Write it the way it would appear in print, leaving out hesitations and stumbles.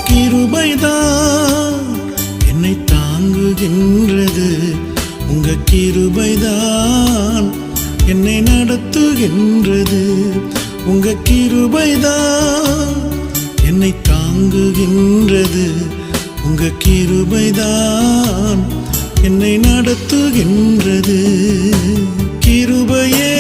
கிருபைதான் என்னை தாங்குகின்றது. உங்க கிருபைதான் என்னை நடத்துகின்றது. உங்க கிருபைதான் என்னை தாங்குகின்றது. உங்க கிருபைதான் என்னை நடத்துகின்றது. கிருபையே